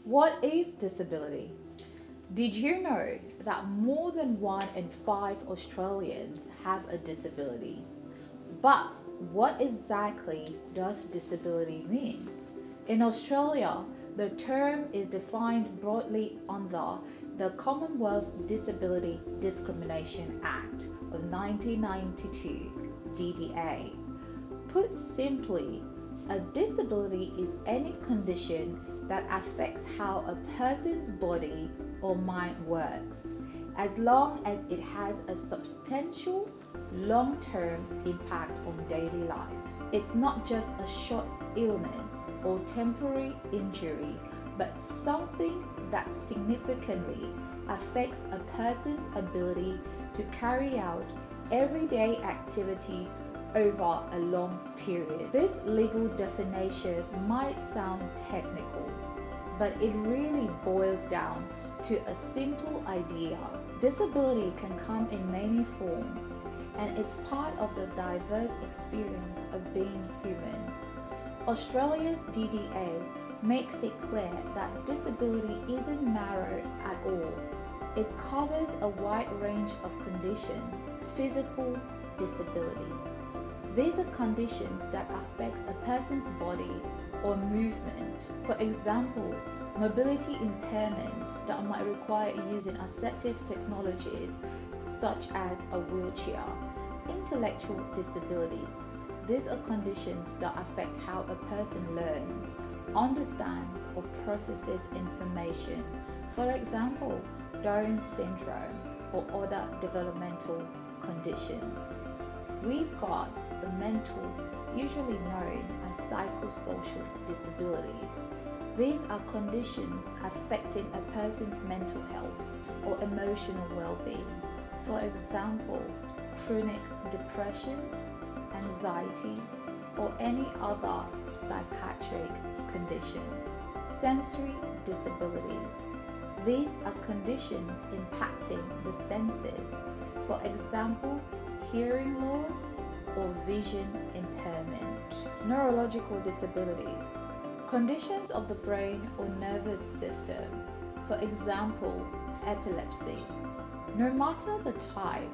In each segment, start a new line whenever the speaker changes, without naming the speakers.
What is disability? Did you know that more than 1 in 5 Australians have a disability? But what exactly does disability mean? In Australia, the term is defined broadly under the Commonwealth Disability Discrimination Act of 1992, DDA. Put simply, a disability is any condition that affects how a person's body or mind works, as long as it has a substantial long-term impact on daily life. It's not just a short illness or temporary injury, but something that significantly affects a person's ability to carry out everyday activities over a long period. This legal definition might sound technical, but it really boils down to a simple idea. Disability can come in many forms, and it's part of the diverse experience of being human. Australia's DDA makes it clear that disability isn't narrow at all. It covers a wide range of conditions. Physical disability. These are conditions that affect a person's body or movement. For example, mobility impairments that might require using assistive technologies such as a wheelchair. Intellectual disabilities. These are conditions that affect how a person learns, understands, or processes information. For example, Down syndrome or other developmental conditions. We've got the mental, usually known as psychosocial disabilities. These are conditions affecting a person's mental health or emotional well-being. For example, chronic depression, anxiety, or any other psychiatric conditions. Sensory disabilities. These are conditions impacting the senses. For example, hearing loss or vision impairment. Neurological disabilities. Conditions of the brain or nervous system. For example, epilepsy. No matter the type,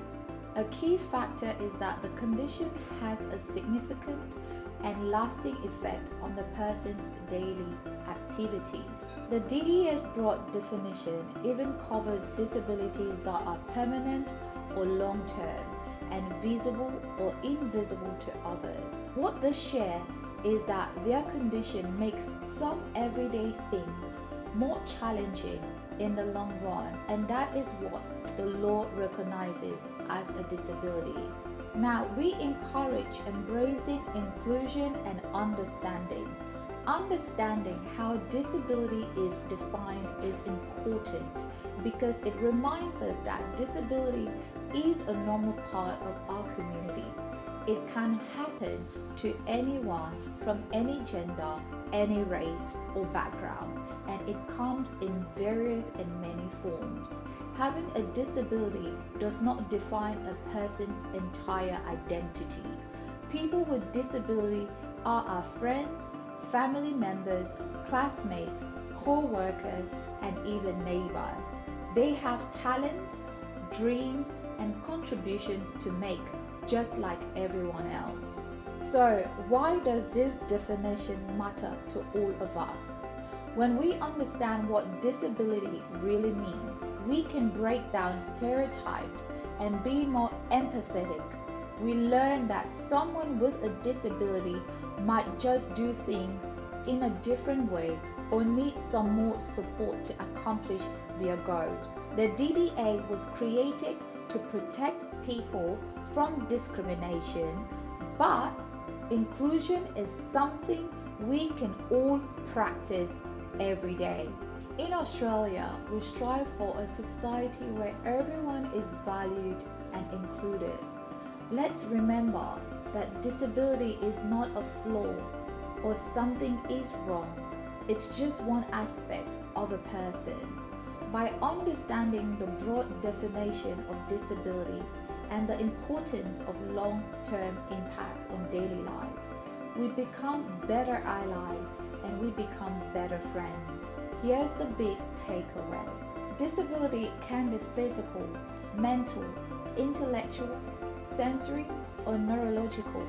a key factor is that the condition has a significant and lasting effect on the person's daily activities. The DDA's broad definition even covers disabilities that are permanent or long-term and visible or invisible to others. What they share is that their condition makes some everyday things more challenging in the long run, and that is what the law recognizes as a disability. Now, we encourage embracing inclusion and understanding. Understanding how disability is defined is important because it reminds us that disability is a normal part of our community. It can happen to anyone from any gender, any race or background, and it comes in various and many forms. Having a disability does not define a person's entire identity. People with disability are our friends, family members, classmates, co-workers, and even neighbors. They have talents, dreams, and contributions to make, just like everyone else. So, why does this definition matter to all of us? When we understand what disability really means, we can break down stereotypes and be more empathetic. We learn that someone with a disability might just do things in a different way or need some more support to accomplish their goals. The DDA was created to protect people from discrimination, but inclusion is something we can all practice every day. In Australia, we strive for a society where everyone is valued and included. Let's remember that disability is not a flaw or something is wrong. It's just one aspect of a person. By understanding the broad definition of disability and the importance of long-term impacts on daily life, we become better allies and we become better friends. Here's the big takeaway: disability can be physical, mental, intellectual, sensory, or neurological,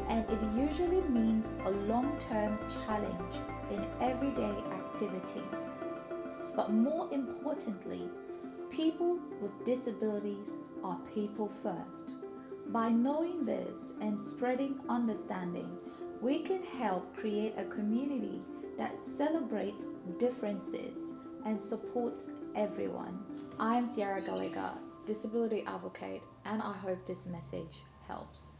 and it usually means a long term challenge in everyday activities. But more importantly, people with disabilities are people first. By knowing this and spreading understanding, we can help create a community that celebrates differences and supports everyone. I am Sierra Gallagher, disability advocate, and I hope this message helps.